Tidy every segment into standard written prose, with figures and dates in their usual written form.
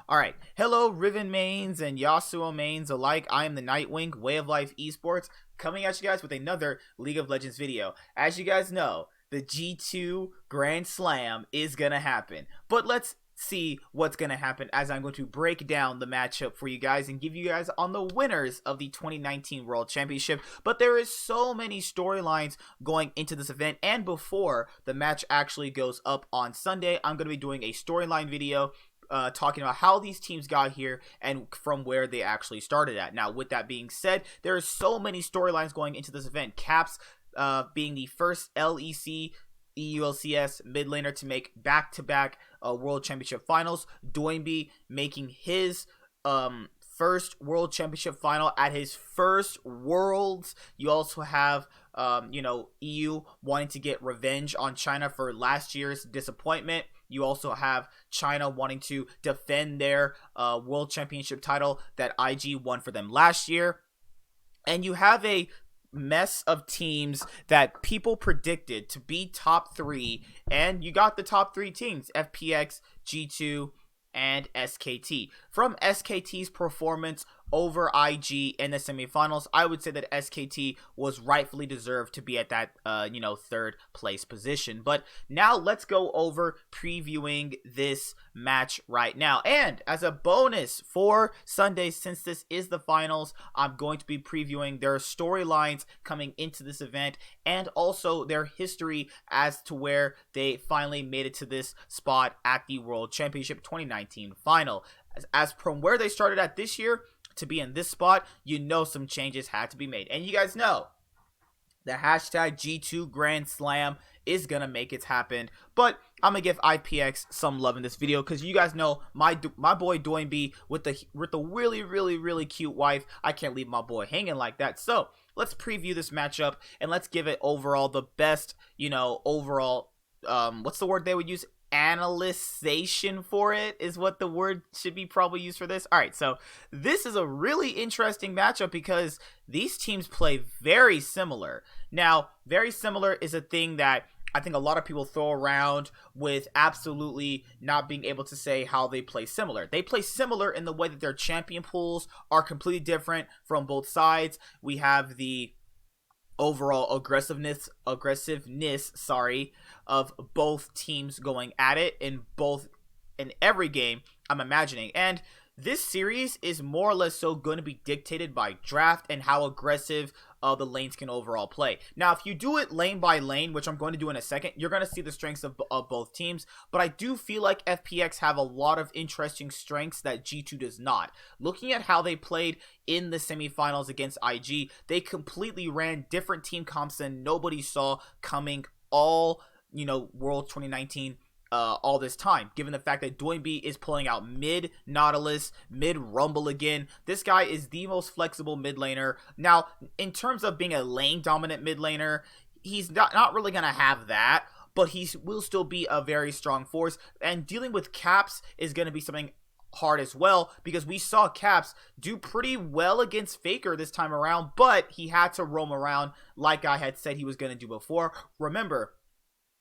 Alright, hello Riven mains and Yasuo mains alike. I am the Nightwing, Way of Life Esports, coming at you guys with another League of Legends video. As you guys know, the G2 Grand Slam is gonna happen. But let's see what's gonna happen as I'm going to break down the matchup for you guys and give you guys on the winners of the 2019 World Championship. But there is so many storylines going into this event, and before the match actually goes up on Sunday, I'm going to be doing a storyline video talking about how these teams got here and from where they actually started at. Now, with that being said, there are so many storylines going into this event. Caps being the first LEC EULCS mid laner to make back-to-back World Championship finals. Doinby making his first World Championship final at his first Worlds. You also have EU wanting to get revenge on China for last year's disappointment. You also have China wanting to defend their World Championship title that IG won for them last year. And you have a mess of teams that people predicted to be top 3, and you got the top 3 teams: FPX, G2, and SKT. From SKT's performance over IG in the semifinals, I would say that SKT was rightfully deserved to be at that third place position. But now let's go over previewing this match right now. And as a bonus for Sunday, since this is the finals, I'm going to be previewing their storylines coming into this event and also their history as to where they finally made it to this spot at the World Championship 2019 final. As from where they started at this year to be in this spot, some changes had to be made. And you guys know the hashtag G2 Grand Slam is gonna make it happen. But I'm gonna give FPX some love in this video because you guys know my boy Doinby with the really cute wife. I can't leave my boy hanging like that. So let's preview this matchup and let's give it overall the best, overall what's the word they would use? Analyzation for it is what the word should be probably used for this. All right, so this is a really interesting matchup because these teams play very similar. Now, very similar is a thing that I think a lot of people throw around with absolutely not being able to say how they play similar. They play similar in the way that their champion pools are completely different from both sides. We have the overall aggressiveness of both teams going at it in every game, I'm imagining. And this series is more or less so going to be dictated by draft and how aggressive the lanes can overall play. Now, if you do it lane by lane, which I'm going to do in a second, you're going to see the strengths of both teams. But I do feel like FPX have a lot of interesting strengths that G2 does not. Looking at how they played in the semifinals against IG, they completely ran different team comps than nobody saw coming all, World 2019 all this time, given the fact that Doinby is pulling out mid Nautilus, mid Rumble again. This guy is the most flexible mid laner. Now, in terms of being a lane dominant mid laner, he's not really going to have that, but he will still be a very strong force. And dealing with Caps is going to be something hard as well, because we saw Caps do pretty well against Faker this time around, but he had to roam around like I had said he was going to do before. Remember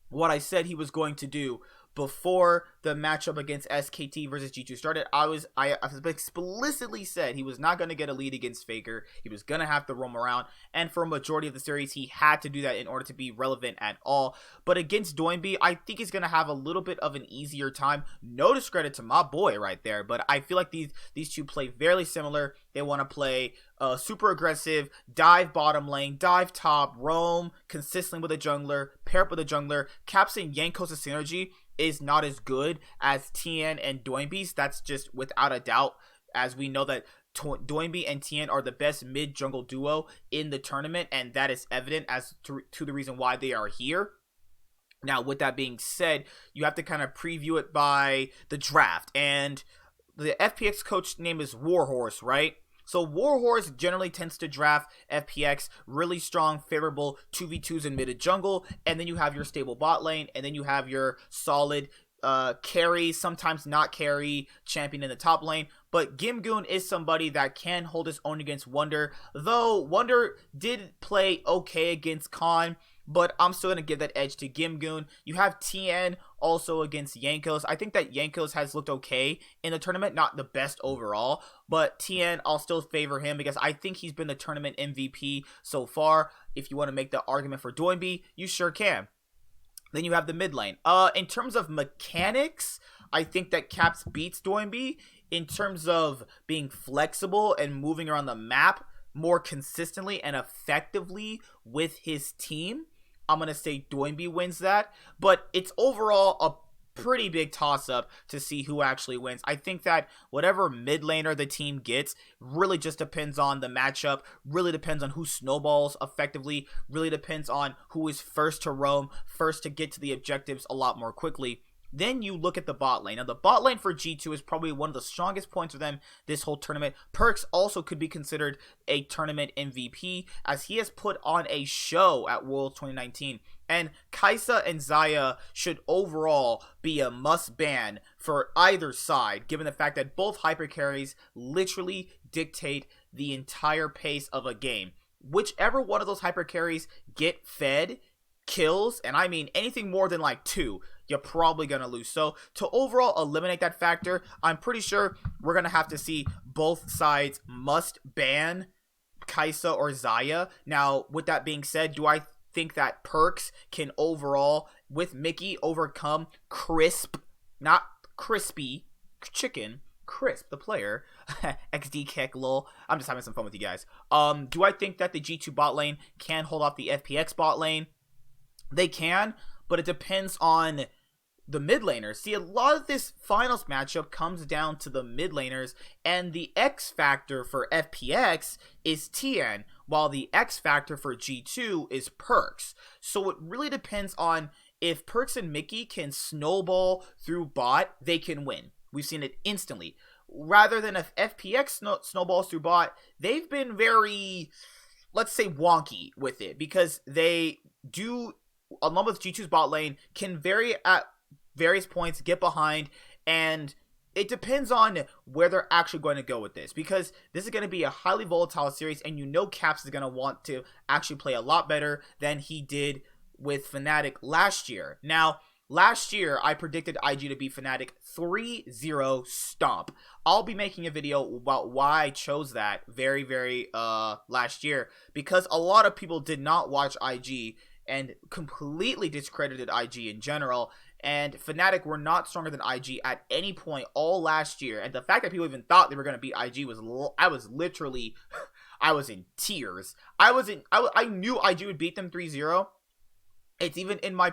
what I said he was going to do before the matchup against SKT versus G2 started. I explicitly said he was not going to get a lead against Faker. He was going to have to roam around, and for a majority of the series, he had to do that in order to be relevant at all. But against Doinby, I think he's going to have a little bit of an easier time. No discredit to my boy right there, but I feel like these two play very similar. They want to play super aggressive, dive bottom lane, dive top, roam consistently with a jungler, pair up with a jungler. Caps and Yankos' synergy is not as good as Tien and Doinby's. That's just without a doubt, as we know that Doinby and Tien are the best mid jungle duo in the tournament, and that is evident as to the reason why they are here. Now, with that being said, you have to kind of preview it by the draft, and the FPX coach name is Warhorse, right? So Warhorse generally tends to draft FPX really strong, favorable 2v2s in mid and jungle, and then you have your stable bot lane, and then you have your solid carry, sometimes not carry, champion in the top lane. But Gimgoon is somebody that can hold his own against Wonder, though Wonder did play okay against Khan, but I'm still going to give that edge to Gimgoon. You have TN also against Yankos. I think that Yankos has looked okay in the tournament, not the best overall, but TN, I'll still favor him because I think he's been the tournament MVP so far. If you want to make the argument for Doinby, you sure can. Then you have the mid lane. In terms of mechanics, I think that Caps beats Doinby. In terms of being flexible and moving around the map more consistently and effectively with his team, I'm going to say Doinby wins that. But it's overall a pretty big toss-up to see who actually wins. I think that whatever mid laner the team gets really just depends on the matchup, really depends on who snowballs effectively, really depends on who is first to roam, first to get to the objectives a lot more quickly. Then you look at the bot lane. Now, the bot lane for G2 is probably one of the strongest points for them this whole tournament. Perkz also could be considered a tournament MVP, as he has put on a show at Worlds 2019. And Kai'Sa and Xayah should overall be a must ban for either side, given the fact that both hyper carries literally dictate the entire pace of a game. Whichever one of those hyper carries get fed kills, and I mean anything more than like 2, you're probably going to lose. So to overall eliminate that factor, I'm pretty sure we're going to have to see both sides must ban Kai'Sa or Xayah. Now, with that being said, do I think that Perkz can overall, with Mickey, overcome Crisp, not Crispy, Chicken, Crisp, the player, XD kick, lol. I'm just having some fun with you guys. Do I think that the G2 bot lane can hold off the FPX bot lane? They can, but it depends on the mid laners. See, a lot of this finals matchup comes down to the mid laners, and the X factor for FPX is TN, while the X factor for G2 is Perkz. So it really depends on if Perkz and Mickey can snowball through bot, they can win. We've seen it instantly. Rather than if FPX snowballs through bot, they've been very, let's say, wonky with it, because they do, along with G2's bot lane, can vary at various points, get behind, and it depends on where they're actually going to go with this, because this is going to be a highly volatile series, and you know Caps is going to want to actually play a lot better than he did with Fnatic last year. Now, last year, I predicted IG to beat Fnatic 3-0 stomp. I'll be making a video about why I chose that very last year, because a lot of people did not watch IG and completely discredited IG in general, and Fnatic were not stronger than IG at any point all last year. And the fact that people even thought they were going to beat IG was, I was literally, I was in tears. I knew IG would beat them 3-0. It's even in my,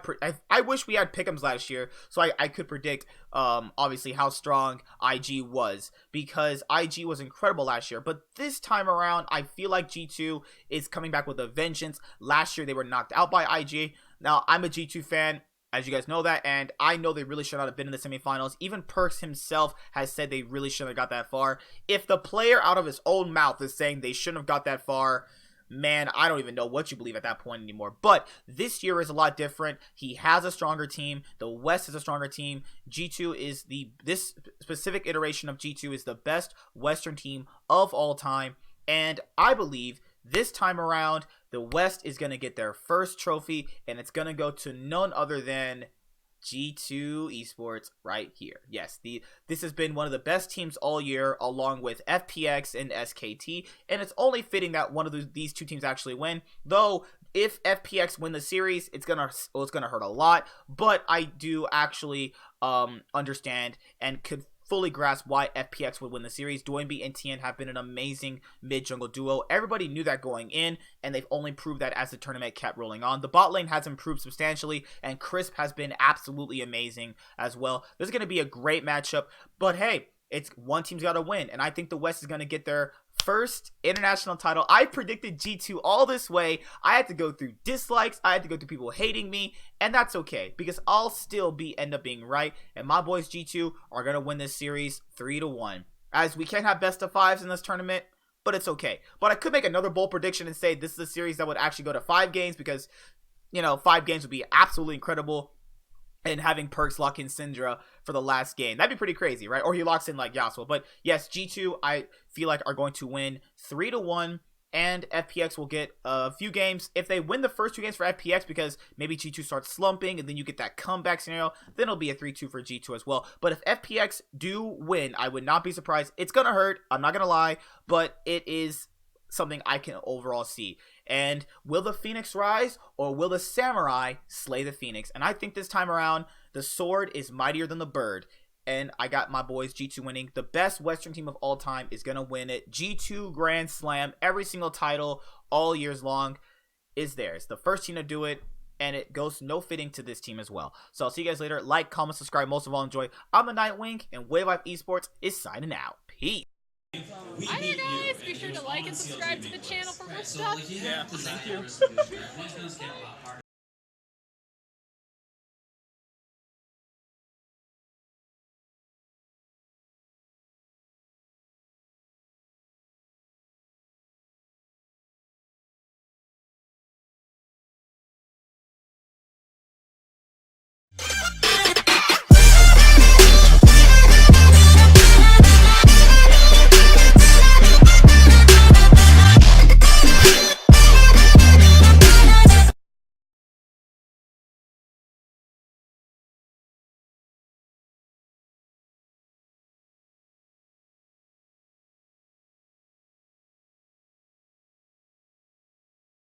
I wish we had pick'ems last year, so I could predict, obviously, how strong IG was, because IG was incredible last year. But this time around, I feel like G2 is coming back with a vengeance. Last year, they were knocked out by IG. Now, I'm a G2 fan, as you guys know that, and I know they really should not have been in the semifinals. Even Perkz himself has said they really shouldn't have got that far. If the player out of his own mouth is saying they shouldn't have got that far, man, I don't even know what you believe at that point anymore. But this year is a lot different. He has a stronger team. The West is a stronger team. G2 is this specific iteration of G2 is the best Western team of all time. And I believe this time around, the West is going to get their first trophy, and it's going to go to none other than G2 Esports right here. Yes, this has been one of the best teams all year, along with FPX and SKT, and it's only fitting that one of these two teams actually win. Though if FPX win the series, it's gonna hurt a lot. But I do actually understand and could fully grasp why FPX would win the series. Doinby and TN have been an amazing mid-jungle duo. Everybody knew that going in, and they've only proved that as the tournament kept rolling on. The bot lane has improved substantially, and Crisp has been absolutely amazing as well. This is going to be a great matchup, but hey, it's one team's got to win, and I think the West is going to get their first international title. I predicted G2 all this way. I had to go through dislikes. I had to go through people hating me, and that's okay, because I'll still end up being right, and my boys G2 are going to win this series 3-1. As we can't have best of fives in this tournament, but it's okay. But I could make another bold prediction and say this is a series that would actually go to 5 games because, 5 games would be absolutely incredible. And having Perks lock in Syndra for the last game. That'd be pretty crazy, right? Or he locks in like Yasuo. But yes, G2, I feel like are going to win 3-1. And FPX will get a few games. If they win the first 2 games for FPX, because maybe G2 starts slumping and then you get that comeback scenario, then it'll be a 3-2 for G2 as well. But if FPX do win, I would not be surprised. It's going to hurt. I'm not going to lie. But it is something I can overall see. And will the Phoenix rise, or will the Samurai slay the Phoenix? And I think this time around, the sword is mightier than the bird. And I got my boys G2 winning. The best Western team of all time is going to win it. G2 Grand Slam, every single title, all years long, is theirs. The first team to do it, and it goes no fitting to this team as well. So I'll see you guys later. Like, comment, subscribe. Most of all, enjoy. I'm the Nightwing, and Wave Life Esports is signing out. Peace. Hi there guys, be sure to like and subscribe to the channel for more stuff. Yeah, thank you.